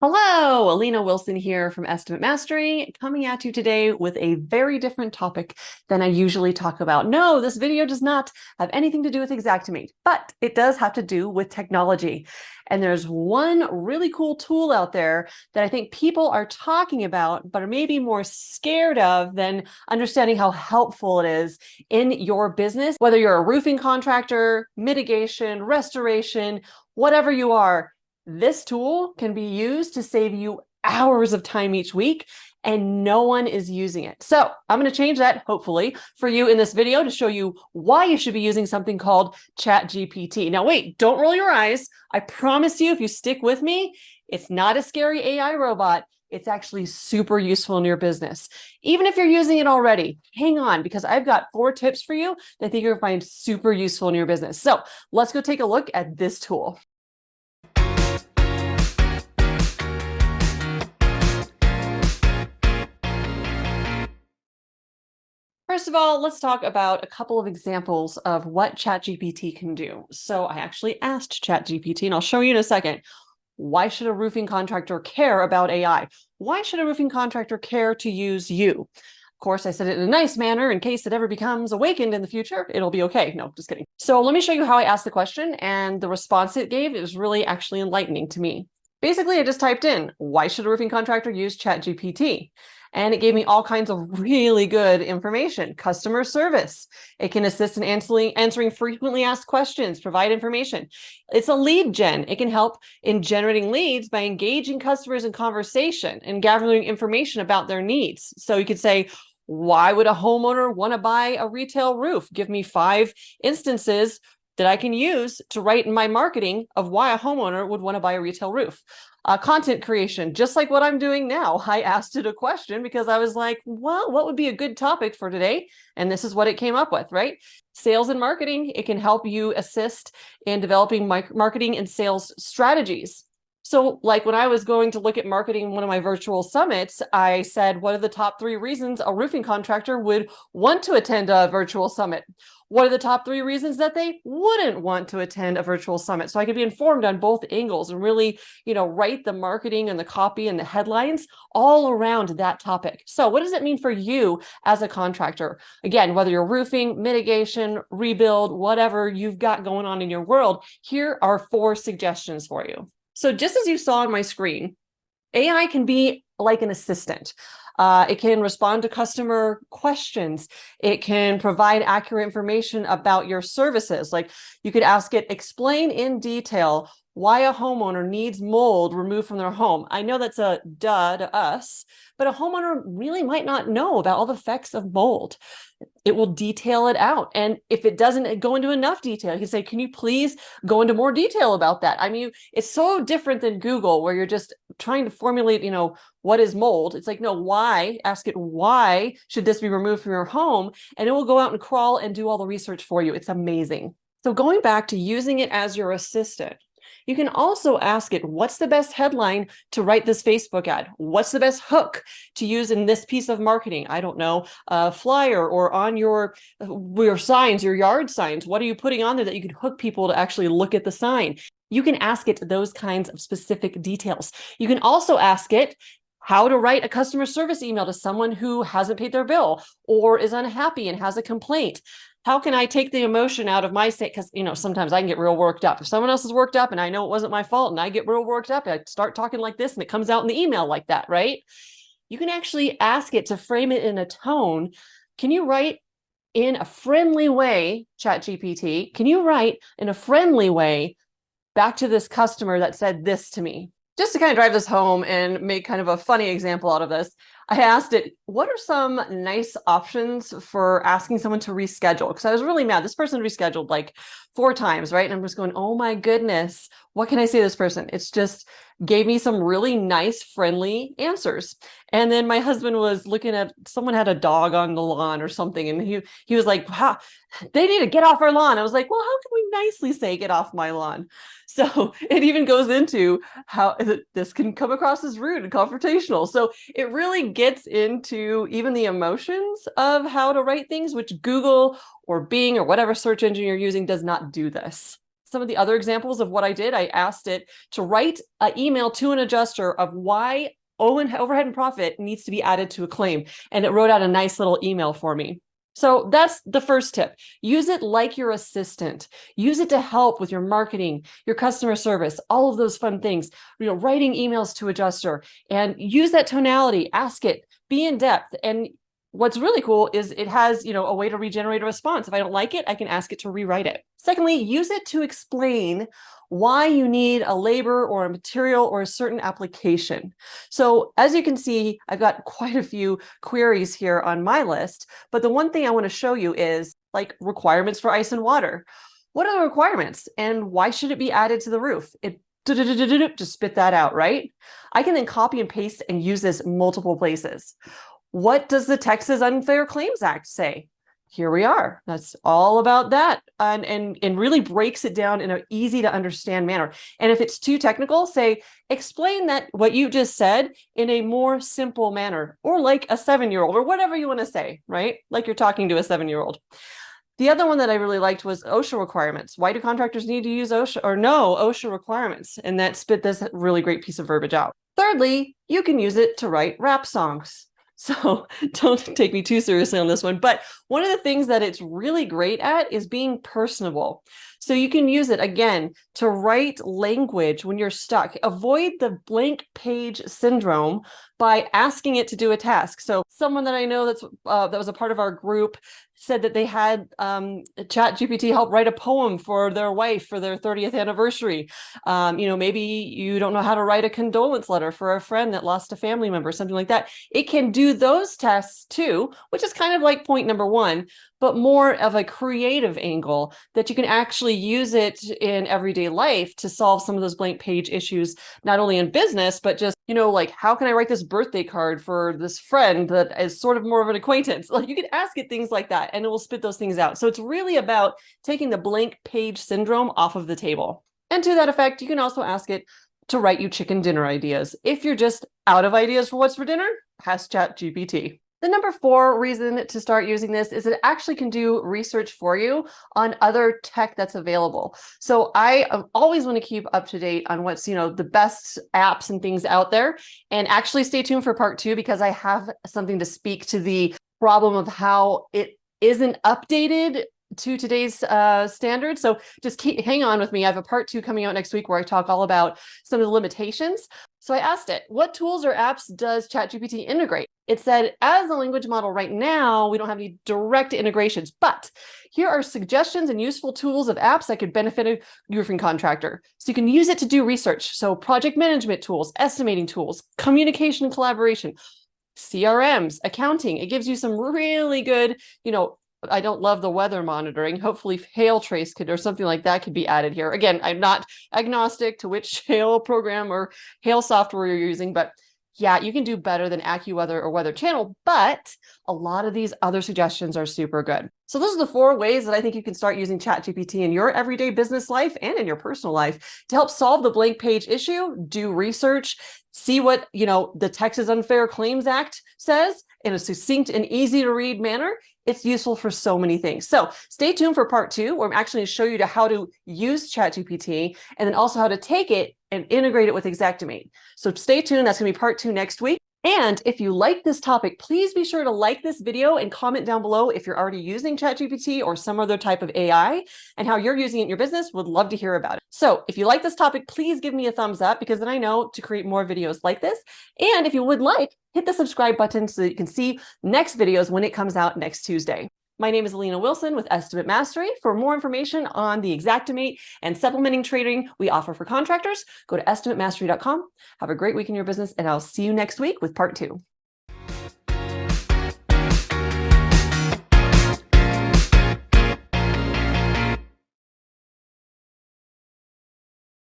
Hello, Alina Wilson here from Estimate Mastery, coming at you today with a very different topic than I usually talk about. No, this video does not have anything to do with Xactimate, but it does have to do with technology. And there's one really cool tool out there that I think people are talking about, but are maybe more scared of than understanding how helpful it is in your business, whether you're a roofing contractor, mitigation, restoration, whatever you are. This tool can be used to save you hours of time each week, and no one is using it. So I'm going to change that, hopefully, for you in this video to show you why you should be using something called ChatGPT. Now, wait, don't roll your eyes. I promise you, if you stick with me, it's not a scary AI robot. It's actually super useful in your business. Even if you're using it already, hang on, because I've got 4 tips for you that I think you're going to find super useful in your business. So let's go take a look at this tool. First of all, let's talk about a couple of examples of what ChatGPT can do. So I actually asked ChatGPT, and I'll show you in a second, why should a roofing contractor care about AI? Why should a roofing contractor care to use you? Of course, I said it in a nice manner in case it ever becomes awakened in the future. It'll be okay. No, just kidding. So let me show you how I asked the question, and the response it gave is really actually enlightening to me. Basically, I just typed in, why should a roofing contractor use ChatGPT? And it gave me all kinds of really good information. Customer service. It can assist in answering frequently asked questions, provide information. It's a lead gen. It can help in generating leads by engaging customers in conversation and gathering information about their needs. So you could say, why would a homeowner want to buy a retail roof? Give me 5 instances that I can use to write in my marketing of why a homeowner would want to buy a retail roof. Content creation, just like what I'm doing now. I asked it a question because I was like, well, what would be a good topic for today? And this is what it came up with, right? Sales and marketing, it can help you assist in developing marketing and sales strategies. So like when I was going to look at marketing one of my virtual summits, I said, what are the top 3 reasons a roofing contractor would want to attend a virtual summit? What are the top 3 reasons that they wouldn't want to attend a virtual summit? So I could be informed on both angles and really, write the marketing and the copy and the headlines all around that topic. So what does it mean for you as a contractor? Again, whether you're roofing, mitigation, rebuild, whatever you've got going on in your world, here are 4 suggestions for you. So just as you saw on my screen, AI can be like an assistant. It can respond to customer questions. It can provide accurate information about your services. Like you could ask it, explain in detail why a homeowner needs mold removed from their home. I know that's a duh to us, but a homeowner really might not know about all the effects of mold. It will detail it out. And if it doesn't go into enough detail, you can say, can you please go into more detail about that? I mean, it's so different than Google where you're just trying to formulate, what is mold? It's like, no, why? Ask it, why should this be removed from your home? And it will go out and crawl and do all the research for you. It's amazing. So going back to using it as your assistant, you can also ask it, what's the best headline to write this Facebook ad? What's the best hook to use in this piece of marketing? I don't know, a flyer or on your signs, your yard signs. What are you putting on there that you could hook people to actually look at the sign? You can ask it those kinds of specific details. You can also ask it how to write a customer service email to someone who hasn't paid their bill or is unhappy and has a complaint. How can I take the emotion out of my state? Because, sometimes I can get real worked up. If someone else is worked up and I know it wasn't my fault and I get real worked up, I start talking like this and it comes out in the email like that, right? You can actually ask it to frame it in a tone. Can you write in a friendly way, ChatGPT? Can you write in a friendly way back to this customer that said this to me? Just to kind of drive this home and make kind of a funny example out of this, I asked it, what are some nice options for asking someone to reschedule? Because I was really mad. This person rescheduled like 4 times, right? And I'm just going, oh my goodness, what can I say to this person? It's just gave me some really nice, friendly answers. And then my husband was looking at, someone had a dog on the lawn or something. And he was like, wow, they need to get off our lawn. I was like, well, how can we nicely say get off my lawn? So it even goes into how this can come across as rude and confrontational. So it really gets into even the emotions of how to write things, which Google or Bing or whatever search engine you're using does not do this. some of the other examples of what I did, I asked it to write an email to an adjuster of why overhead and profit needs to be added to a claim. And it wrote out a nice little email for me. So that's the first tip. Use it like your assistant. Use it to help with your marketing, your customer service, all of those fun things, writing emails to adjuster, and use that tonality, ask it, be in depth. And what's really cool is it has, a way to regenerate a response. If I don't like it, I can ask it to rewrite it. Secondly, use it to explain why you need a labor or a material or a certain application. So as you can see, I've got quite a few queries here on my list, but the one thing I want to show you is like requirements for ice and water. What are the requirements and why should it be added to the roof? It just spit that out, right? I can then copy and paste and use this multiple places. What does the Texas Unfair Claims Act say? Here we are. That's all about that, and really breaks it down in an easy to understand manner. And if it's too technical, say, explain that what you just said in a more simple manner, or like a 7-year-old, or whatever you want to say, right? Like you're talking to a 7-year-old. The other one that I really liked was OSHA requirements. Why do contractors need to use OSHA or no OSHA requirements? And that spit this really great piece of verbiage out. Thirdly, you can use it to write rap songs. So don't take me too seriously on this one. But one of the things that it's really great at is being personable. So you can use it, again, to write language when you're stuck. Avoid the blank page syndrome by asking it to do a task. So someone that I know that was a part of our group said that they had ChatGPT help write a poem for their wife for their 30th anniversary. Maybe you don't know how to write a condolence letter for a friend that lost a family member, something like that. It can do those tests too, which is kind of like point number one, but more of a creative angle that you can actually use it in everyday life to solve some of those blank page issues, not only in business, but just, like, how can I write this birthday card for this friend that is sort of more of an acquaintance? Like, you can ask it things like that and it will spit those things out. So it's really about taking the blank page syndrome off of the table. And to that effect, you can also ask it to write you chicken dinner ideas. If you're just out of ideas for what's for dinner, ask ChatGPT. The number 4 reason to start using this is it actually can do research for you on other tech that's available. So I always want to keep up to date on what's, the best apps and things out there. And actually stay tuned for part 2 because I have something to speak to the problem of how it isn't updated to today's standards. So just hang on with me. I have a part 2 coming out next week where I talk all about some of the limitations. So I asked it, what tools or apps does ChatGPT integrate? It said, as a language model right now, we don't have any direct integrations, but here are suggestions and useful tools of apps that could benefit a roofing contractor. So you can use it to do research. So project management tools, estimating tools, communication and collaboration, CRMs, accounting. It gives you some really good, I don't love the weather monitoring. Hopefully hail trace or something like that could be added here. Again, I'm not agnostic to which hail program or hail software you're using, but yeah, you can do better than AccuWeather or Weather Channel, but a lot of these other suggestions are super good. So those are the 4 ways that I think you can start using ChatGPT in your everyday business life and in your personal life to help solve the blank page issue, do research, see what, the Texas Unfair Claims Act says in a succinct and easy to read manner. It's useful for so many things. So stay tuned for part 2, where I'm actually going to show you how to use ChatGPT and then also how to take it and integrate it with Xactimate. So stay tuned. That's going to be part 2 next week. And if you like this topic, please be sure to like this video and comment down below if you're already using ChatGPT or some other type of AI and how you're using it in your business. Would love to hear about it. So if you like this topic, please give me a thumbs up because then I know to create more videos like this. And if you would like, hit the subscribe button so that you can see next videos when it comes out next Tuesday. My name is Alina Wilson with Estimate Mastery. For more information on the Xactimate and supplementing trading we offer for contractors, go to estimatemastery.com. Have a great week in your business, and I'll see you next week with part 2.